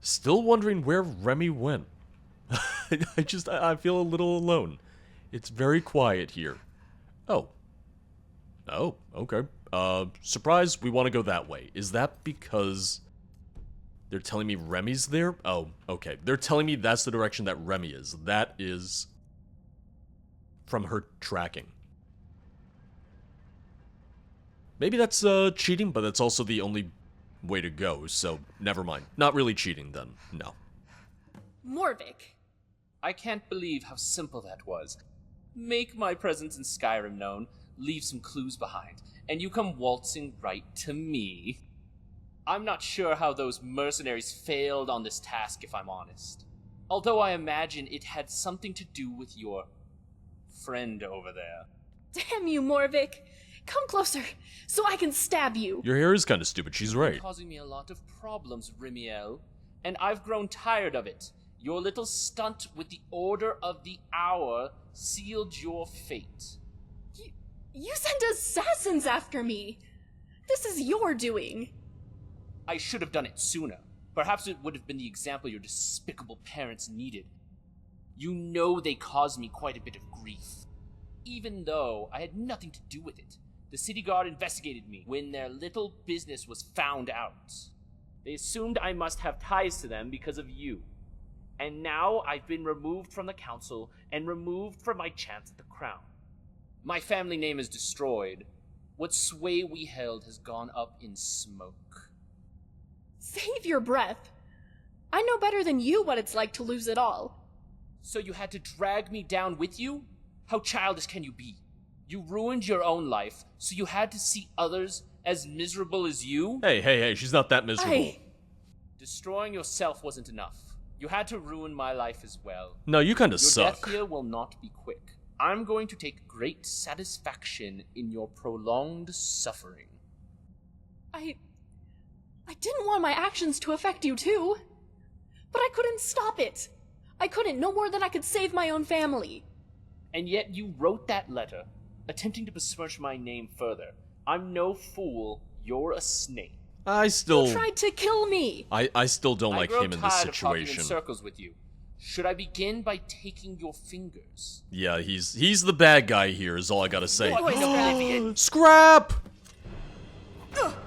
Still wondering where Remy went. I feel a little alone. It's very quiet here. Oh. Oh, okay. Surprise, we want to go that way. Is that because they're telling me Remy's there? Oh, okay. They're telling me that's the direction that Remy is. That is from her tracking. Maybe that's cheating, but that's also the only way to go, so never mind. Not really cheating then, no. Morvik. I can't believe how simple that was. Make my presence in Skyrim known, leave some clues behind, and you come waltzing right to me. I'm not sure how those mercenaries failed on this task, if I'm honest. Although I imagine it had something to do with your friend over there. Damn you, Morvik. Come closer, so I can stab you. Your hair is kind of stupid, she's right. You're causing me a lot of problems, Remiel, and I've grown tired of it. Your little stunt with the Order of the Hour sealed your fate. You sent assassins after me. This is your doing. I should have done it sooner. Perhaps it would have been the example your despicable parents needed. You know they caused me quite a bit of grief. Even though I had nothing to do with it. The city guard investigated me when their little business was found out. They assumed I must have ties to them because of you. And now I've been removed from the council and removed from my chance at the crown. My family name is destroyed. What sway we held has gone up in smoke. Save your breath. I know better than you what it's like to lose it all. So you had to drag me down with you? How childish can you be? You ruined your own life, so you had to see others as miserable as you? Hey, she's not that miserable. Destroying yourself wasn't enough. You had to ruin my life as well. No, you kinda Your suck. death here will not be quick. I'm going to take great satisfaction in your prolonged suffering. I didn't want my actions to affect you too. But I couldn't stop it. I couldn't, no more than I could save my own family. And yet you wrote that letter, attempting to besmirch my name further. I'm no fool. You're a snake. I still... You tried to kill me. I still don't like him in this I grow tired of talking in situation. circles with you. Should I begin by taking your fingers? Yeah, he's the bad guy here, is all I gotta say. Oblivion. Scrap!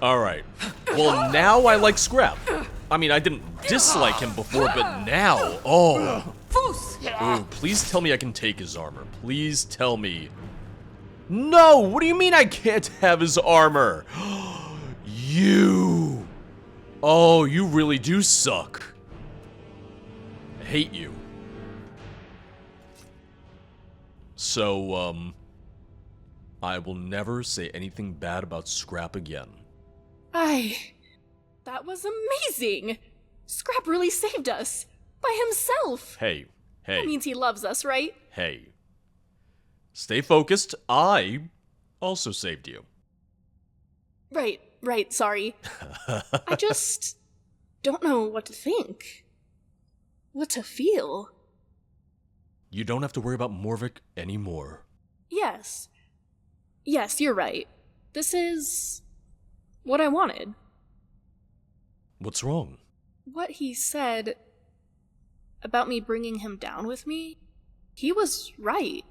Alright. Well, now I like Scrap. I mean, I didn't dislike him before, but now... Oh. Ooh, please tell me I can take his armor. Please tell me. No! What do you mean I can't have his armor? You! Oh, you really do suck. I hate you. So, I will never say anything bad about Scrap again. That was amazing! Scrap really saved us. By himself! Hey. That means he loves us, right? Hey. Stay focused. I also saved you. Right, sorry. I just don't know what to think. What to feel. You don't have to worry about Morvik anymore. Yes, you're right. This is what I wanted. What's wrong? What he said about me bringing him down with me, he was right.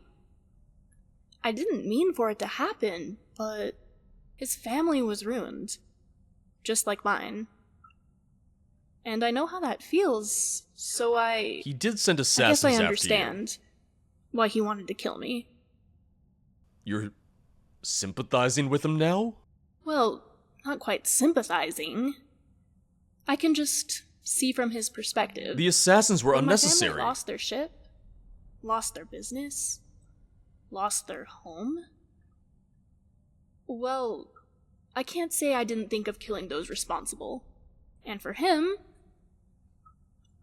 I didn't mean for it to happen, but his family was ruined. Just like mine. And I know how that feels, so He did send I assassins guess I after understand why he wanted to kill me. you. You're sympathizing with him now? Well, not quite sympathizing. I can just see from his perspective. The assassins were When unnecessary. My family lost their ship, lost their business, lost their home. Well, I can't say I didn't think of killing those responsible. And for him,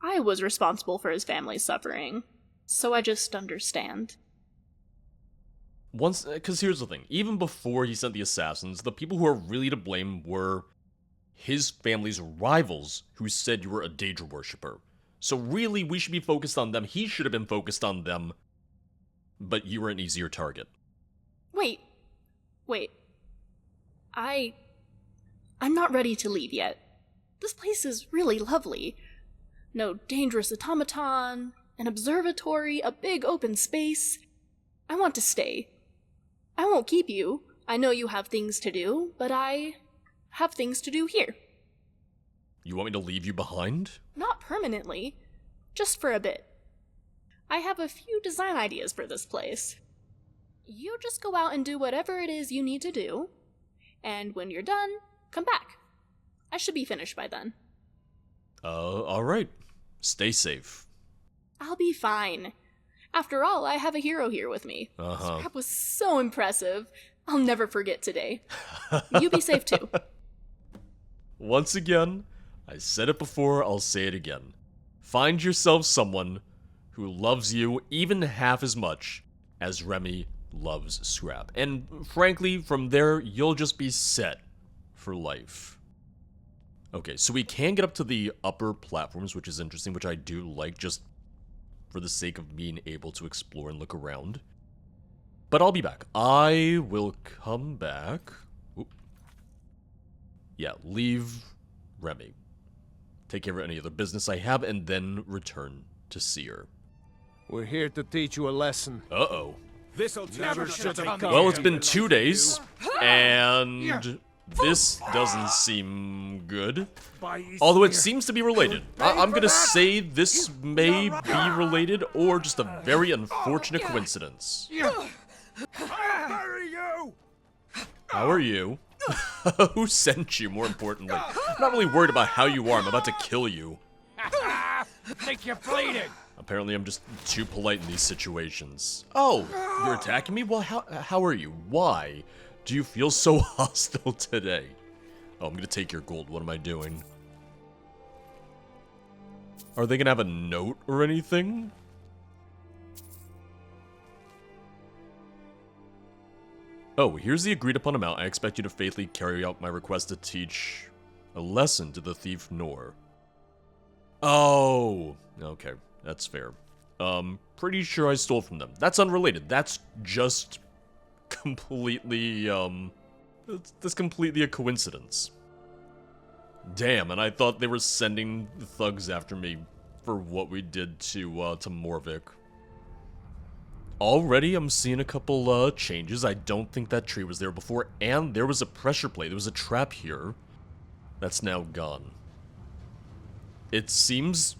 I was responsible for his family's suffering. So I just understand. Because here's the thing. Even before he sent the assassins, the people who are really to blame were his family's rivals who said you were a Daedra worshipper. So really, we should be focused on them. He should have been focused on them. But you were an easier target. Wait. I'm not ready to leave yet. This place is really lovely. No dangerous automaton, an observatory, a big open space. I want to stay. I won't keep you. I know you have things to do, but I have things to do here. You want me to leave you behind? Not permanently, just for a bit. I have a few design ideas for this place. You just go out and do whatever it is you need to do, and when you're done, come back. I should be finished by then. Alright. Stay safe. I'll be fine. After all, I have a hero here with me. Scrap was so impressive. I'll never forget today. You be safe too. Once again, I said it before, I'll say it again. Find yourself someone who loves you even half as much as Remy loves Scrap. And frankly, from there, you'll just be set for life. Okay, so we can get up to the upper platforms, which is interesting, which I do like, just for the sake of being able to explore and look around. But I'll be back. I will come back. Oop. Yeah, leave Remy. Take care of any other business I have, and then return to see her. We're here to teach you a lesson. Uh-oh. This'll never should have come. Well, it's been 2 days, and this doesn't seem good. Although it seems to be related. I'm gonna say this may be related, or just a very unfortunate coincidence. How are you? How are you? Who sent you, more importantly? I'm not really worried about how you are, I'm about to kill you. Think you're bleeding? Apparently I'm just too polite in these situations. Oh, you're attacking me? Well, how are you? Why do you feel so hostile today? Oh, I'm gonna take your gold. What am I doing? Are they gonna have a note or anything? Oh, here's the agreed upon amount. I expect you to faithfully carry out my request to teach a lesson to the thief Nor. Oh, okay. That's fair. Pretty sure I stole from them. That's unrelated. That's just completely, that's completely a coincidence. Damn, and I thought they were sending thugs after me for what we did to Morvik. Already, I'm seeing a couple, changes. I don't think that tree was there before, and there was a pressure plate. There was a trap here. That's now gone. It seems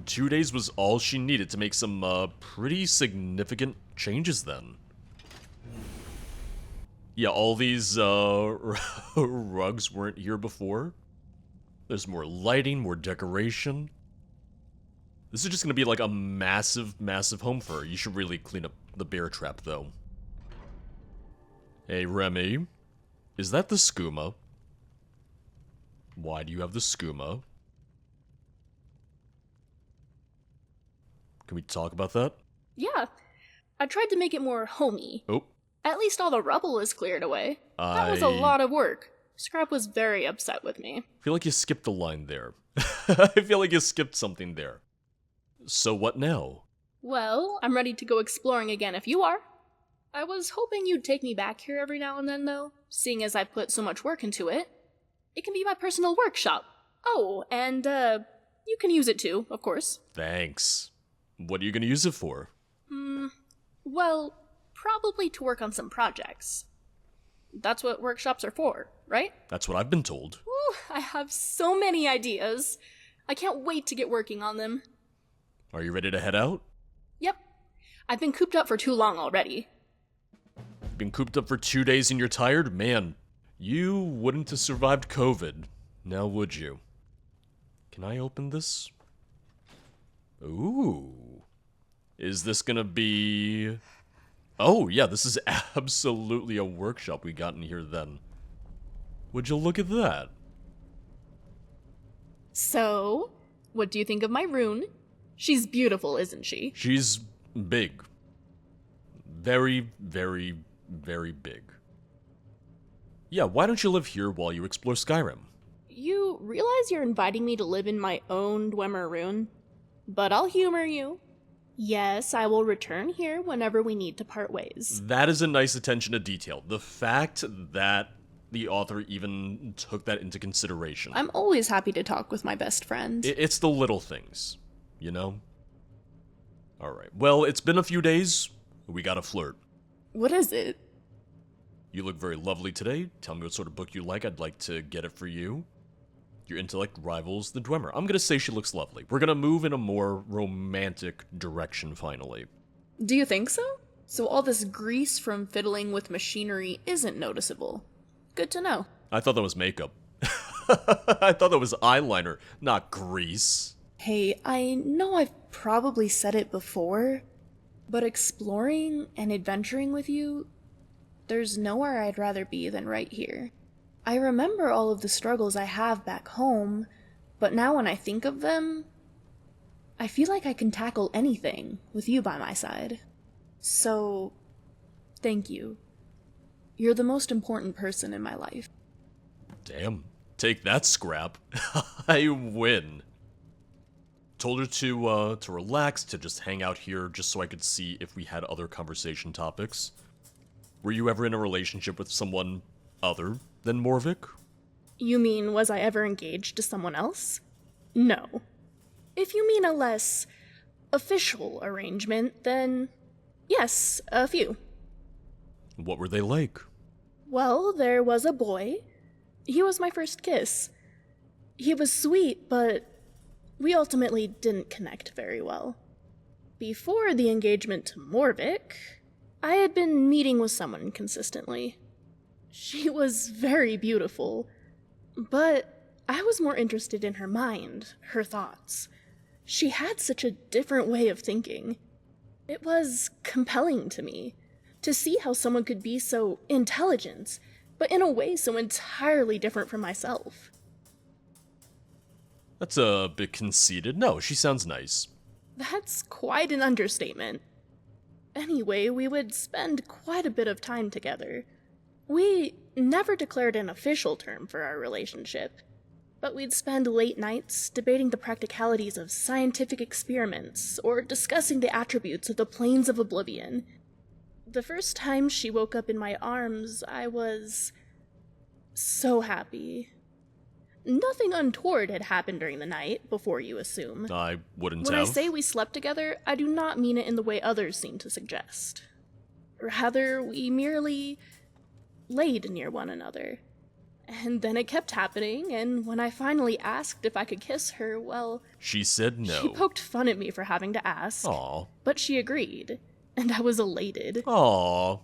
2 days was all she needed to make some, pretty significant changes then. Yeah, all these, rugs weren't here before. There's more lighting, more decoration. This is just gonna be like a massive, massive home for her. You should really clean up the bear trap, though. Hey, Remy. Is that the skooma? Why do you have the skooma? Can we talk about that? Yeah, I tried to make it more homey. Oh. At least all the rubble is cleared away. That was a lot of work. Scrap was very upset with me. I feel like you skipped a line there. I feel like you skipped something there. So what now? Well, I'm ready to go exploring again if you are. I was hoping you'd take me back here every now and then, though, seeing as I put so much work into it. It can be my personal workshop. Oh, and, you can use it too, of course. Thanks. What are you gonna use it for? Well, probably to work on some projects. That's what workshops are for, right? That's what I've been told. Ooh, I have so many ideas. I can't wait to get working on them. Are you ready to head out? Yep. I've been cooped up for too long already. You've been cooped up for 2 days and you're tired? Man, you wouldn't have survived COVID. Now would you? Can I open this? Ooh. Is this gonna be... Oh, yeah, this is absolutely a workshop we got in here then. Would you look at that? So, what do you think of my rune? She's beautiful, isn't she? She's big. Very, very, very big. Yeah, why don't you live here while you explore Skyrim? You realize you're inviting me to live in my own Dwemer rune? But I'll humor you. Yes, I will return here whenever we need to part ways. That is a nice attention to detail. The fact that the author even took that into consideration. I'm always happy to talk with my best friend. It's the little things. you know? Alright, well, it's been a few days. We gotta flirt. What is it? You look very lovely today. Tell me what sort of book you like. I'd like to get it for you. Your intellect rivals the Dwemer. I'm gonna say she looks lovely. We're gonna move in a more romantic direction, finally. Do you think so? So all this grease from fiddling with machinery isn't noticeable. Good to know. I thought that was makeup. I thought that was eyeliner, not grease. Hey, I know I've probably said it before, but exploring and adventuring with you, there's nowhere I'd rather be than right here. I remember all of the struggles I have back home, but now when I think of them, I feel like I can tackle anything with you by my side. So, thank you. You're the most important person in my life. Damn. Take that, Scrap. I win. Told her to relax, to just hang out here, just so I could see if we had other conversation topics. Were you ever in a relationship with someone other than Morvik? You mean, was I ever engaged to someone else? No. If you mean a less official arrangement, then yes, a few. What were they like? Well, there was a boy. He was my first kiss. He was sweet, but we ultimately didn't connect very well. Before the engagement to Morvik, I had been meeting with someone consistently. She was very beautiful, but I was more interested in her mind, her thoughts. She had such a different way of thinking. It was compelling to me to see how someone could be so intelligent, but in a way so entirely different from myself. That's a bit conceited. No, she sounds nice. That's quite an understatement. Anyway, we would spend quite a bit of time together. We never declared an official term for our relationship, but we'd spend late nights debating the practicalities of scientific experiments or discussing the attributes of the planes of oblivion. The first time she woke up in my arms, I was so happy. Nothing untoward had happened during the night, before you assume. I wouldn't When have. I say we slept together, I do not mean it in the way others seem to suggest. Rather, we merely laid near one another. And then it kept happening, and when I finally asked if I could kiss her, well, She said no. she poked fun at me for having to ask. Aw. But she agreed, and I was elated. Aw.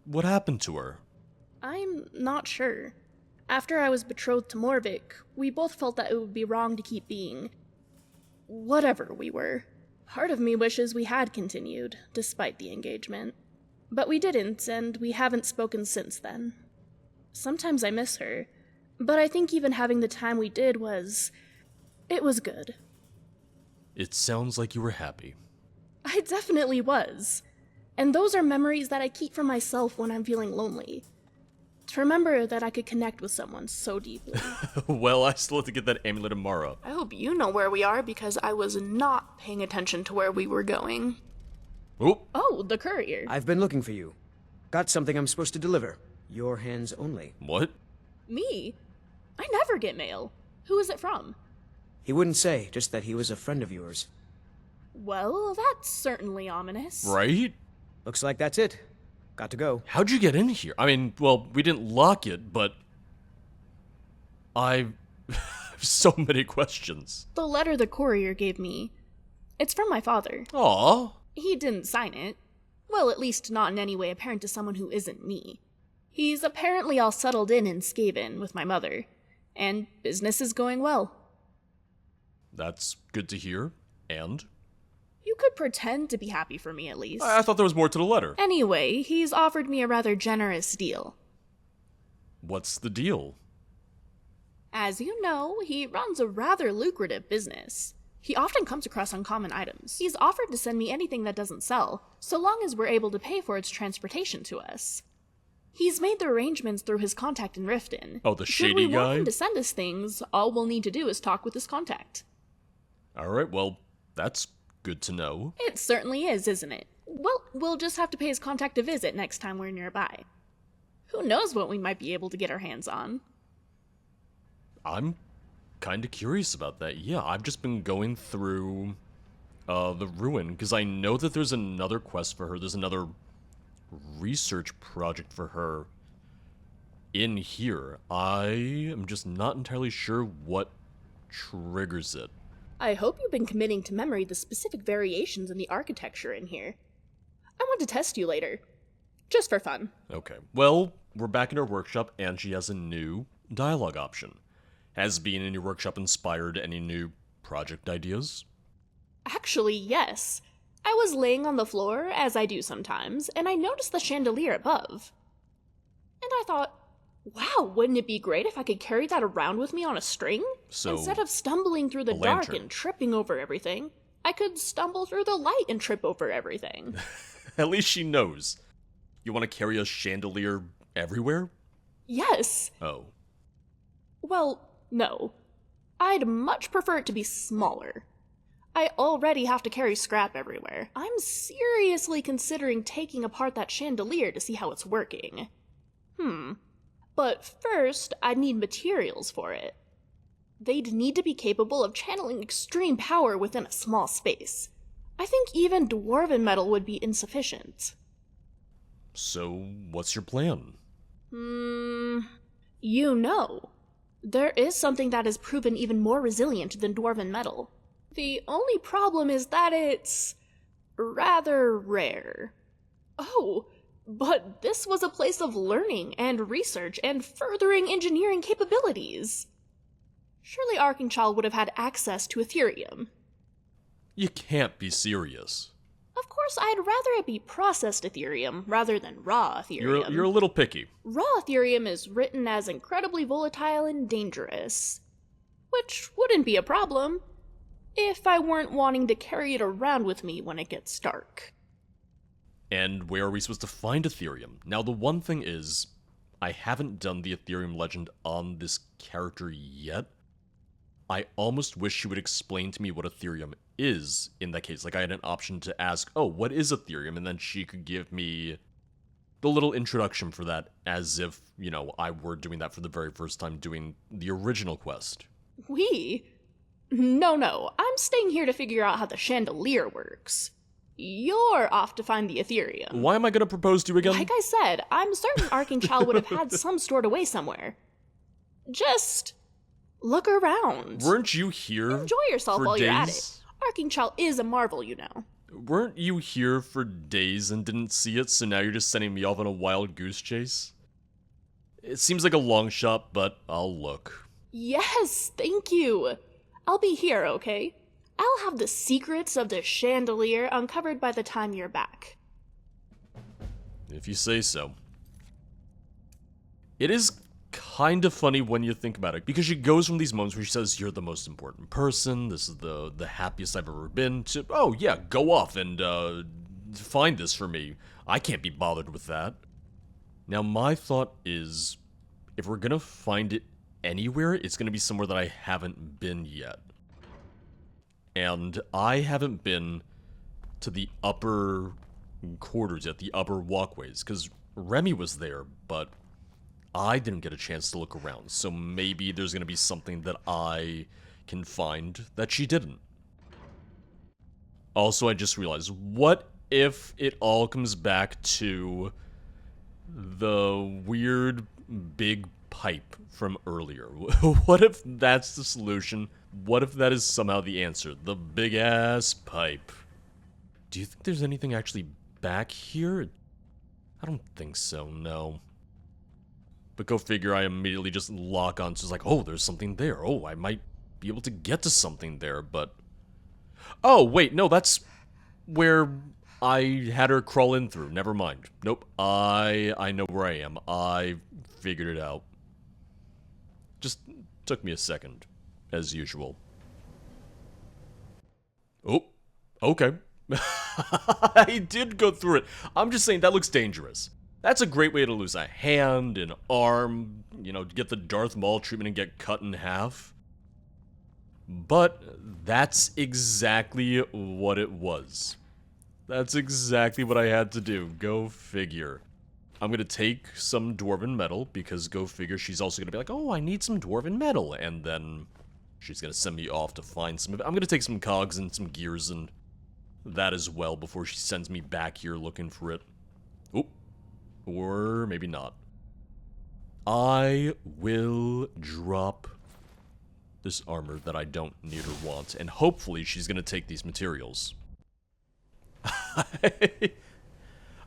What happened to her? I'm not sure. After I was betrothed to Morvik, we both felt that it would be wrong to keep being whatever we were. Part of me wishes we had continued, despite the engagement. But we didn't, and we haven't spoken since then. Sometimes I miss her, but I think even having the time we did it was good. It sounds like you were happy. I definitely was. And those are memories that I keep for myself when I'm feeling lonely. To remember that I could connect with someone so deeply. Well, I still have to get that amulet tomorrow. I hope you know where we are because I was not paying attention to where we were going. Oh, Oh, the courier. I've been looking for you. Got something I'm supposed to deliver. Your hands only. what? Me? I never get mail. Who is it from? He wouldn't say, just that he was a friend of yours. Well, that's certainly ominous. Right? Looks like that's it. Got to go. How'd you get in here? I mean, well, we didn't lock it, but I have so many questions. The letter the courier gave me. It's from my father. Aw. He didn't sign it. Well, at least not in any way apparent to someone who isn't me. He's apparently all settled in Skaven with my mother, and business is going well. That's good to hear. And? You could pretend to be happy for me, at least. I thought there was more to the letter. Anyway, he's offered me a rather generous deal. What's the deal? As you know, he runs a rather lucrative business. He often comes across uncommon items. He's offered to send me anything that doesn't sell, so long as we're able to pay for its transportation to us. He's made the arrangements through his contact in Riften. Oh, the Should shady we want guy? him to send us things, all we'll need to do is talk with his contact. Alright, well, that's good to know. It certainly is, isn't it? Well, we'll just have to pay his contact a visit next time we're nearby. Who knows what we might be able to get our hands on? I'm kind of curious about that. Yeah, I've just been going through the ruin, because I know that there's another quest for her. There's another research project for her in here. I am just not entirely sure what triggers it. I hope you've been committing to memory the specific variations in the architecture in here. I want to test you later. Just for fun. Okay, well, we're back in our workshop, and she has a new dialogue option. Has being in your workshop inspired any new project ideas? Actually, yes. I was laying on the floor, as I do sometimes, and I noticed the chandelier above. And I thought, wow, wouldn't it be great if I could carry that around with me on a string? So, instead of stumbling through the a dark lantern. and tripping over everything, I could stumble through the light and trip over everything. At least she knows. You want to carry a chandelier everywhere? Yes. Oh. Well, no. I'd much prefer it to be smaller. I already have to carry scrap everywhere. I'm seriously considering taking apart that chandelier to see how it's working. But first, I'd need materials for it. They'd need to be capable of channeling extreme power within a small space. I think even dwarven metal would be insufficient. So, what's your plan? You know, there is something that has proven even more resilient than dwarven metal. The only problem is that it's rather rare. Oh, but this was a place of learning and research and furthering engineering capabilities. Surely Archenchild would have had access to Ethereum. You can't be serious. Of course, I'd rather it be processed Ethereum rather than raw Ethereum. You're a little picky. Raw Ethereum is written as incredibly volatile and dangerous. Which wouldn't be a problem if I weren't wanting to carry it around with me when it gets dark. And where are we supposed to find Ethereum? Now, the one thing is, I haven't done the Ethereum legend on this character yet. I almost wish she would explain to me what Ethereum is in that case. Like, I had an option to ask, oh, what is Ethereum? And then she could give me the little introduction for that, as if, you know, I were doing that for the very first time doing the original quest. We? No, I'm staying here to figure out how the chandelier works. You're off to find the Ethereum. Why am I going to propose to you again? Like I said, I'm certain Archenchild would have had some stored away somewhere. Just look around. Weren't you here Enjoy yourself for while days? you're at it. Archenchild is a marvel, you know. Weren't you here for days and didn't see it, so now you're just sending me off on a wild goose chase? It seems like a long shot, but I'll look. Yes, thank you. I'll be here, okay? I'll have the secrets of the chandelier uncovered by the time you're back. If you say so. It is kind of funny when you think about it, because she goes from these moments where she says, you're the most important person, this is the happiest I've ever been, to, oh yeah, go off and find this for me. I can't be bothered with that. Now my thought is, if we're gonna find it anywhere, it's gonna be somewhere that I haven't been yet. And I haven't been to the upper quarters yet, the upper walkways, because Remy was there, but I didn't get a chance to look around, so maybe there's gonna be something that I can find that she didn't. Also, I just realized, what if it all comes back to the weird big pipe from earlier? What if that's the solution? What if that is somehow the answer? The big-ass pipe. Do you think there's anything actually back here? I don't think so, no. But go figure, I immediately just lock on to just like, oh, there's something there. Oh, I might be able to get to something there, but... Oh, wait, no, that's where I had her crawl in through. Never mind. Nope, I know where I am. I figured it out. Just took me a second, as usual. Oh, okay. I did go through it. I'm just saying, that looks dangerous. That's a great way to lose a hand, an arm, you know, get the Darth Maul treatment and get cut in half. But that's exactly what it was. That's exactly what I had to do. Go figure. I'm gonna take some dwarven metal, because go figure, she's also gonna be like, oh, I need some dwarven metal, and then she's gonna send me off to find some of it. I'm gonna take some cogs and some gears and that as well before she sends me back here looking for it. Oop. Or maybe not. I will drop this armor that I don't need or want, and hopefully she's gonna take these materials.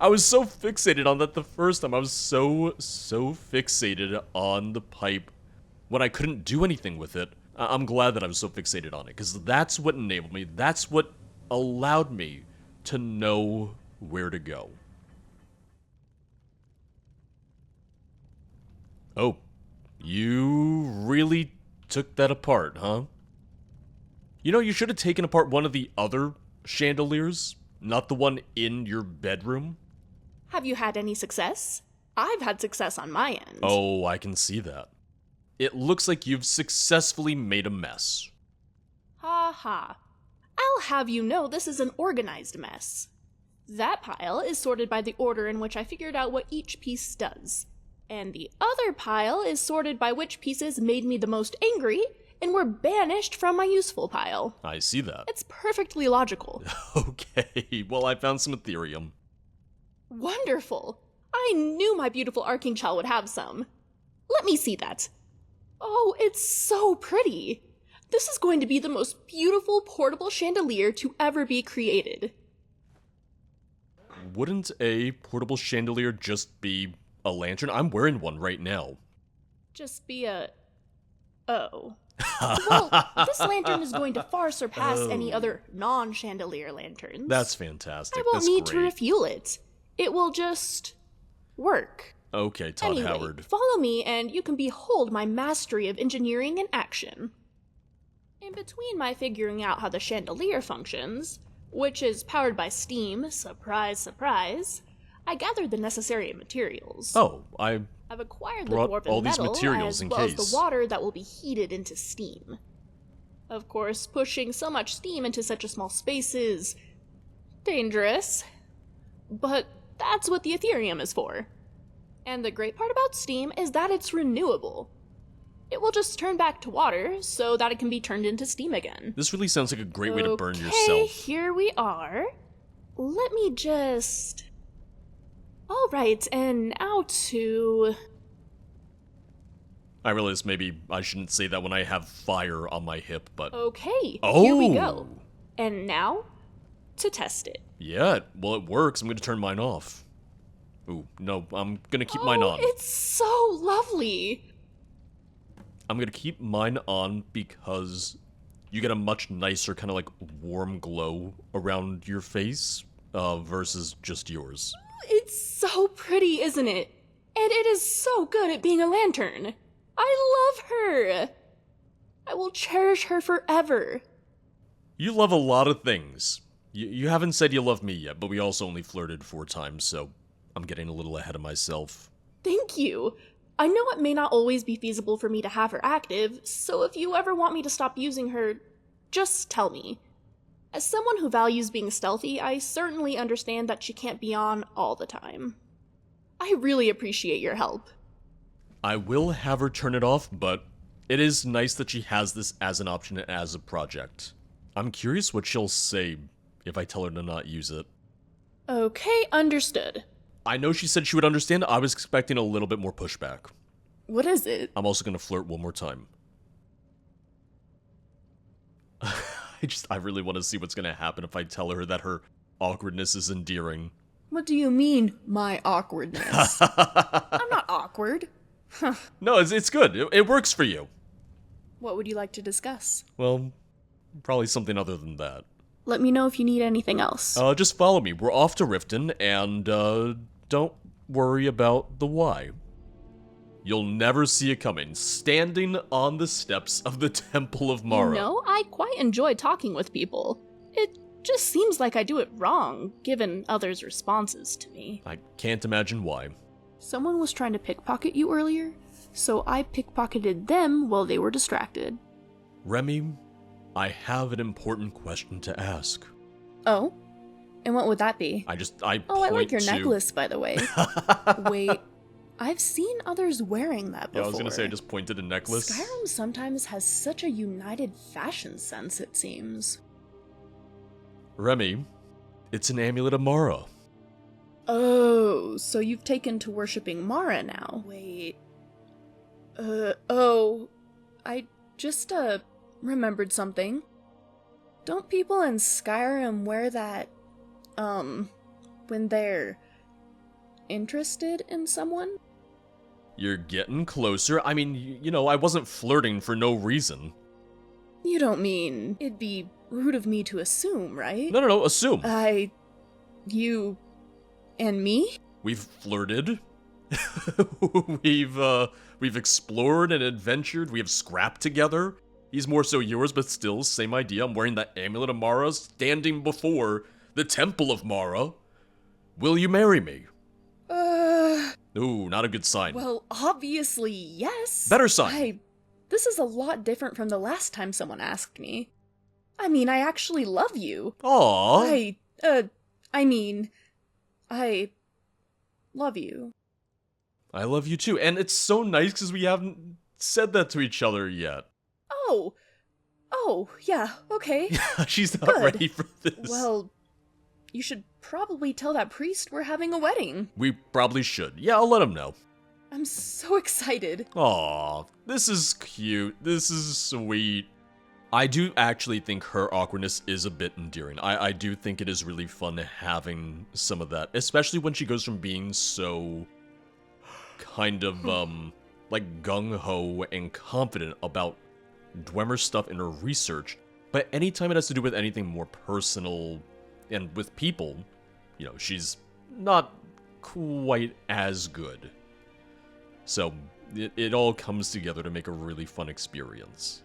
I was so fixated on that the first time. I was so fixated on the pipe when I couldn't do anything with it. I'm glad that I was so fixated on it, because that's what enabled me. That's what allowed me to know where to go. Oh, you really took that apart, huh? You know, you should have taken apart one of the other chandeliers, not the one in your bedroom. Have you had any success? I've had success on my end. Oh, I can see that. It looks like you've successfully made a mess. Ha ha. I'll have you know this is an organized mess. That pile is sorted by the order in which I figured out what each piece does. And the other pile is sorted by which pieces made me the most angry and were banished from my useful pile. I see that. It's perfectly logical. Okay, well, I found some Ethereum. Wonderful. I knew my beautiful Arcing Child would have some. Let me see that. Oh, it's so pretty. This is going to be the most beautiful portable chandelier to ever be created. Wouldn't a portable chandelier just be a lantern? I'm wearing one right now. Just be a... Oh. Well, this lantern is going to far surpass any other non-chandelier lanterns. That's fantastic. I won't That's need to great. refuel it. It will just... work. Okay, Todd Anyway, Howard. follow me and you can behold my mastery of engineering in action. In between my figuring out how the chandelier functions, which is powered by steam, surprise, surprise, I gathered the necessary materials. Oh, I've I've acquired the brought dwarven all these metal materials as in well as case. the water that will be heated into steam. Of course, pushing so much steam into such a small space is dangerous, but that's what the Ethereum is for. And the great part about steam is that it's renewable. It will just turn back to water so that it can be turned into steam again. This really sounds like a great way to burn Okay, yourself. here we are. Let me just... Alright, and now to... I realize maybe I shouldn't say that when I have fire on my hip, but... Okay, Oh! here we go. And now, to test it. Yeah, well, it works. I'm gonna turn mine off. Ooh, no, I'm gonna keep mine on. It's so lovely. I'm gonna keep mine on because you get a much nicer kind of like warm glow around your face versus just yours. It's so pretty, isn't it? And it is so good at being a lantern. I love her. I will cherish her forever. You love a lot of things. You haven't said you love me yet, but we also only flirted 4 times, so I'm getting a little ahead of myself. Thank you. I know it may not always be feasible for me to have her active, so if you ever want me to stop using her, just tell me. As someone who values being stealthy, I certainly understand that she can't be on all the time. I really appreciate your help. I will have her turn it off, but it is nice that she has this as an option and as a project. I'm curious what she'll say if I tell her to not use it. Okay, understood. I know she said she would understand. I was expecting a little bit more pushback. What is it? I'm also gonna flirt one more time. I really want to see what's gonna happen if I tell her that her awkwardness is endearing. What do you mean, my awkwardness? I'm not awkward. No, it's good. It works for you. What would you like to discuss? Well, probably something other than that. Let me know if you need anything else. Just follow me. We're off to Riften, and don't worry about the why. You'll never see it coming. Standing on the steps of the Temple of Mara. You know, I quite enjoy talking with people. It just seems like I do it wrong, given others' responses to me. I can't imagine why. Someone was trying to pickpocket you earlier, so I pickpocketed them while they were distracted. Remy, I have an important question to ask. Oh? And what would that be? I Oh, I like your point to- necklace, by the way. Wait, I've seen others wearing that before. Yeah, I was gonna say I just pointed a necklace. Skyrim sometimes has such a united fashion sense, it seems. Remy, It's an amulet of Mara. Oh, so you've taken to worshipping Mara now. Wait. I just, remembered something. Don't people in Skyrim wear that, when they're interested in someone? You're getting closer. I mean, you know, I wasn't flirting for no reason. You don't mean it'd be rude of me to assume, right? No, assume. You and me? We've flirted. We've explored and adventured. We have scrapped together. He's more so yours, but still, same idea. I'm wearing that amulet of Mara, standing before the temple of Mara. Will you marry me? Ooh, not a good sign. Well, obviously, yes. Better sign. This is a lot different from the last time someone asked me. I mean, I actually love you. Aww. I love you. I love you too, and it's so nice because we haven't said that to each other yet. Oh, yeah, okay. She's not Good. ready for this. Well, you should probably tell that priest we're having a wedding. We probably should. Yeah, I'll let him know. I'm so excited. Aw, this is cute. This is sweet. I do actually think her awkwardness is a bit endearing. I do think it is really fun having some of that, especially when she goes from being so kind of, like gung-ho and confident about Dwemer stuff in her research, but anytime it has to do with anything more personal and with people, you know, she's not quite as good. So, it all comes together to make a really fun experience.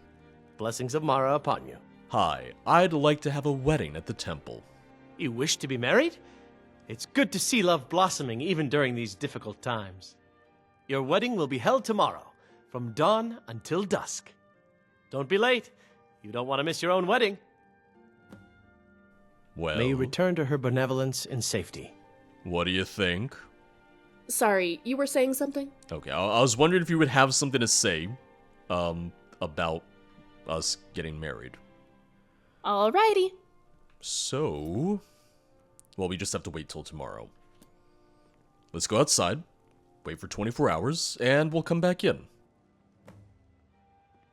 Blessings of Mara upon you. Hi, I'd like to have a wedding at the temple. You wish to be married? It's good to see love blossoming even during these difficult times. Your wedding will be held tomorrow, from dawn until dusk. Don't be late. You don't want to miss your own wedding. Well, May you return to her benevolence in safety. what do you think? Sorry, you were saying something? Okay, I was wondering if you would have something to say, about us getting married. Alrighty. So, well, we just have to wait till tomorrow. Let's go outside, wait for 24 hours, and we'll come back in.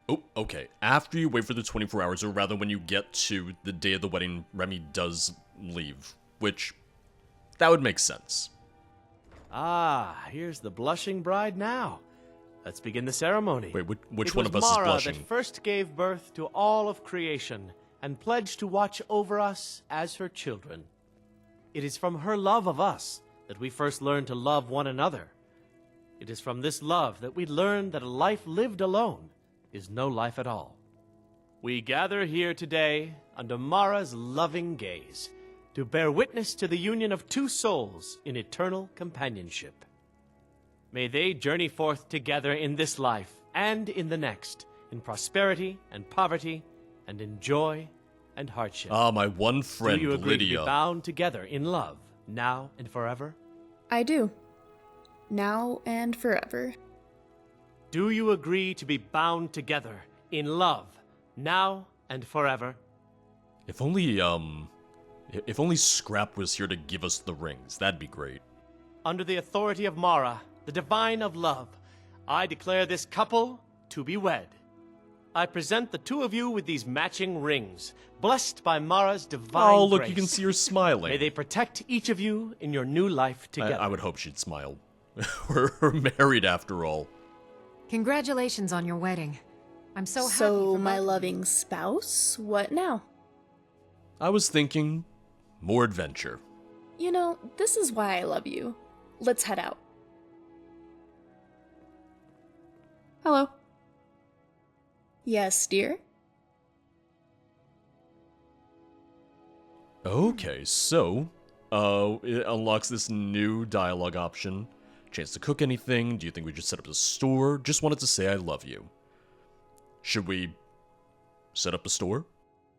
Oh, okay. After you wait for the 24 hours, or rather when you get to the day of the wedding, Remy does leave, which, that would make sense. Ah, here's the blushing bride now. Let's begin the ceremony. Wait, which It one was of us is Mara blushing? that first gave birth to all of creation and pledged to watch over us as her children. It is from her love of us that we first learned to love one another. It is from this love that we learn that a life lived alone is no life at all. We gather here today under Mara's loving gaze to bear witness to the union of two souls in eternal companionship. May they journey forth together in this life and in the next, in prosperity and poverty, and in joy and hardship. Ah, my one friend, Do you agree to Lydia. be bound together in love, now and forever? I do. Now and forever. Do you agree to be bound together in love, now and forever? If only Scrap was here to give us the rings, that'd be great. Under the authority of Mara, the divine of love, I declare this couple to be wed. I present the two of you with these matching rings, blessed by Mara's divine Oh, look, grace. you can see her smiling. May they protect each of you in your new life together. I would hope she'd smile. We're married after all. Congratulations on your wedding. I'm so happy So, for my both of you. loving spouse, what now? I was thinking, more adventure. You know, this is why I love you. Let's head out. Hello. Yes, dear? Okay, so, it unlocks this new dialogue option. Chance to cook anything. Do you think we should set up a store? Just wanted to say I love you. Should we set up a store?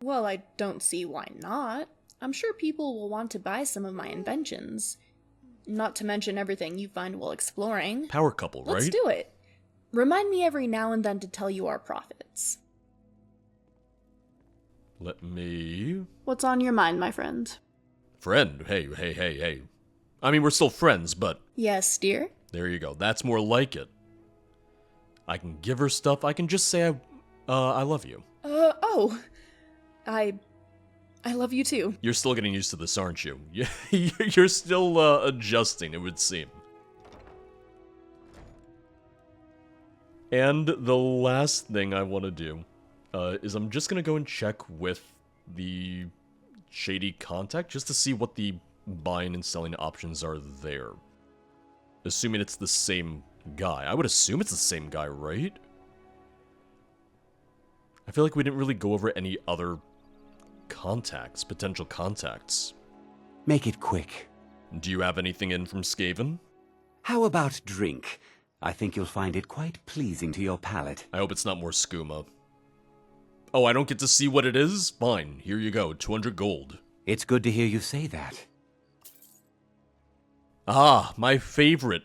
Well, I don't see why not. I'm sure people will want to buy some of my inventions. Not to mention everything you find while exploring. Power couple, right? Let's do it. Remind me every now and then to tell you our profits. Let me... What's on your mind, my friend? Friend? Hey. I mean, we're still friends, but Yes, dear? there you go. That's more like it. I can give her stuff. I can just say I love you. Oh. I love you too. You're still getting used to this, aren't you? You're still adjusting, it would seem. And the last thing I want to do is I'm just going to go and check with the shady contact just to see what the buying and selling options are there. Assuming it's the same guy. I would assume it's the same guy, right? I feel like we didn't really go over any other contacts, potential contacts. Make it quick. Do you have anything in from Skaven? How about drink? I think you'll find it quite pleasing to your palate. I hope it's not more skooma. Oh, I don't get to see what it is? Fine, here you go, 200 gold. It's good to hear you say that. Ah, my favorite.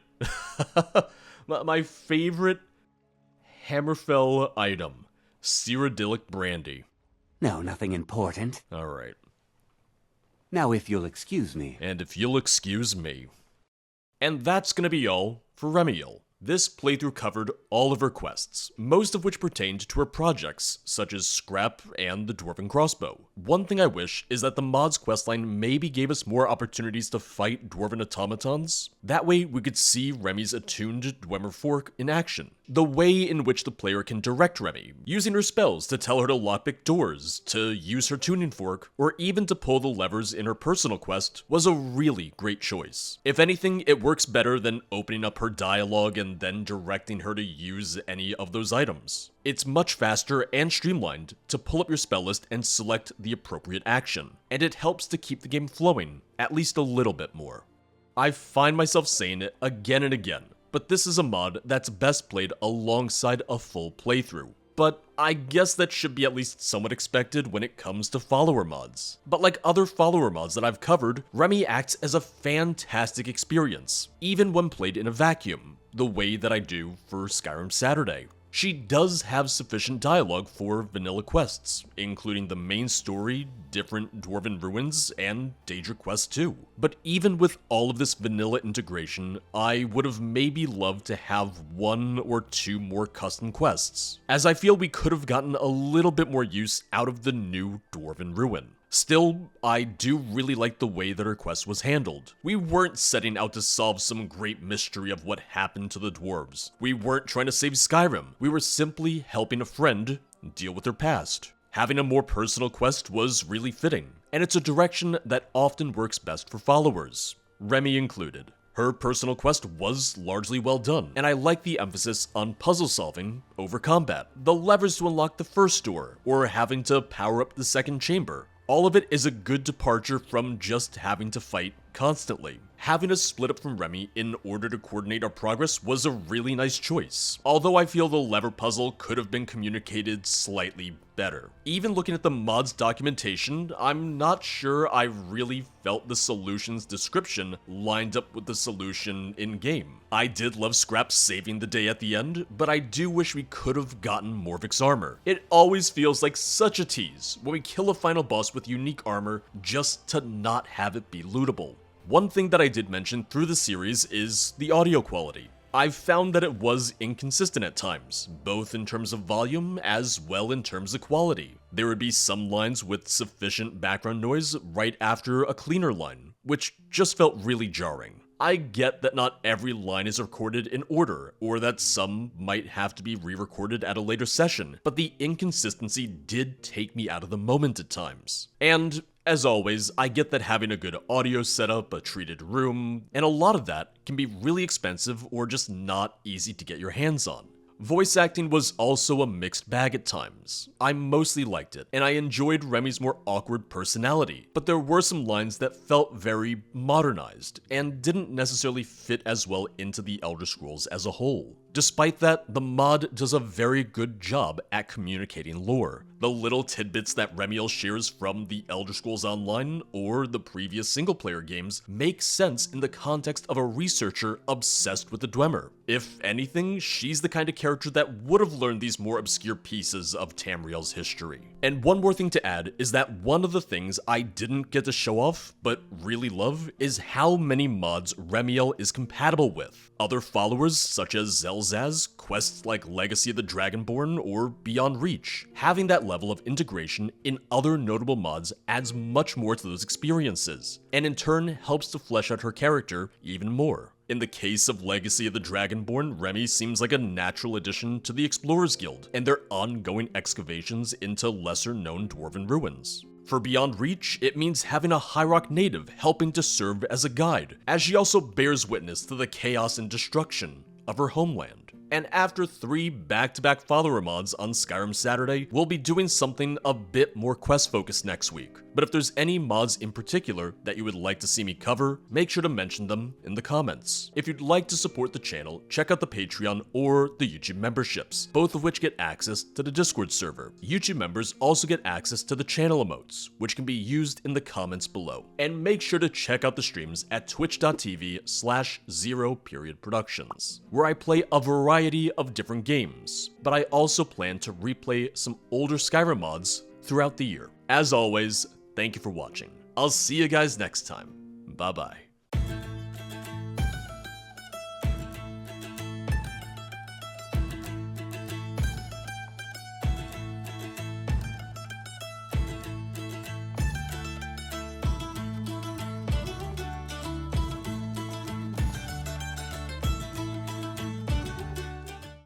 my favorite Hammerfell item. Cyrodiilic brandy. No, nothing important. Alright. Now if you'll excuse me. And if you'll excuse me. And that's gonna be all for Remiel. This playthrough covered all of her quests, most of which pertained to her projects, such as Scrap and the Dwarven Crossbow. One thing I wish is that the mod's questline maybe gave us more opportunities to fight Dwarven automatons. That way we could see Remy's attuned Dwemer fork in action. The way in which the player can direct Remy, using her spells to tell her to lockpick doors, to use her tuning fork, or even to pull the levers in her personal quest, was a really great choice. If anything, it works better than opening up her dialogue and then directing her to use any of those items. It's much faster and streamlined to pull up your spell list and select the appropriate action, and it helps to keep the game flowing, at least a little bit more. I find myself saying it again and again, but this is a mod that's best played alongside a full playthrough. But I guess that should be at least somewhat expected when it comes to follower mods. But like other follower mods that I've covered, Remy acts as a fantastic experience, even when played in a vacuum, the way that I do for Skyrim Saturday. She does have sufficient dialogue for vanilla quests, including the main story, different Dwarven ruins, and Daedra quests too. But even with all of this vanilla integration, I would have maybe loved to have 1 or 2 more custom quests, as I feel we could have gotten a little bit more use out of the new Dwarven ruin. Still, I do really like the way that her quest was handled. We weren't setting out to solve some great mystery of what happened to the dwarves. We weren't trying to save Skyrim. We were simply helping a friend deal with their past. Having a more personal quest was really fitting, and it's a direction that often works best for followers, Remy included. Her personal quest was largely well done, and I like the emphasis on puzzle solving over combat. The levers to unlock the first door, or having to power up the second chamber. All of it is a good departure from just having to fight constantly. Having us split up from Remy in order to coordinate our progress was a really nice choice, although I feel the lever puzzle could have been communicated slightly better. Even looking at the mod's documentation, I'm not sure I really felt the solution's description lined up with the solution in-game. I did love Scrap saving the day at the end, but I do wish we could have gotten Morvik's armor. It always feels like such a tease when we kill a final boss with unique armor just to not have it be lootable. One thing that I did mention through the series is the audio quality. I've found that it was inconsistent at times, both in terms of volume as well in terms of quality. There would be some lines with sufficient background noise right after a cleaner line, which just felt really jarring. I get that not every line is recorded in order, or that some might have to be re-recorded at a later session, but the inconsistency did take me out of the moment at times. And as always, I get that having a good audio setup, a treated room, and a lot of that can be really expensive or just not easy to get your hands on. Voice acting was also a mixed bag at times. I mostly liked it, and I enjoyed Remy's more awkward personality, but there were some lines that felt very modernized, and didn't necessarily fit as well into the Elder Scrolls as a whole. Despite that, the mod does a very good job at communicating lore. The little tidbits that Remiel shares from the Elder Scrolls Online or the previous single-player games make sense in the context of a researcher obsessed with the Dwemer. If anything, she's the kind of character that would have learned these more obscure pieces of Tamriel's history. And one more thing to add is that one of the things I didn't get to show off, but really love, is how many mods Remiel is compatible with. Other followers such as Zelzaz, quests like Legacy of the Dragonborn, or Beyond Reach. Having that level of integration in other notable mods adds much more to those experiences, and in turn helps to flesh out her character even more. In the case of Legacy of the Dragonborn, Remy seems like a natural addition to the Explorers Guild and their ongoing excavations into lesser-known dwarven ruins. For Beyond Reach, it means having a High Rock native helping to serve as a guide, as she also bears witness to the chaos and destruction of her homeland. And after 3 back-to-back follower mods on Skyrim Saturday, we'll be doing something a bit more quest-focused next week. But if there's any mods in particular that you would like to see me cover, make sure to mention them in the comments. If you'd like to support the channel, check out the Patreon or the YouTube memberships, both of which get access to the Discord server. YouTube members also get access to the channel emotes, which can be used in the comments below. And make sure to check out the streams at twitch.tv/0periodproductions, where I play a variety of different games, but I also plan to replay some older Skyrim mods throughout the year. As always, thank you for watching. I'll see you guys next time. Bye bye.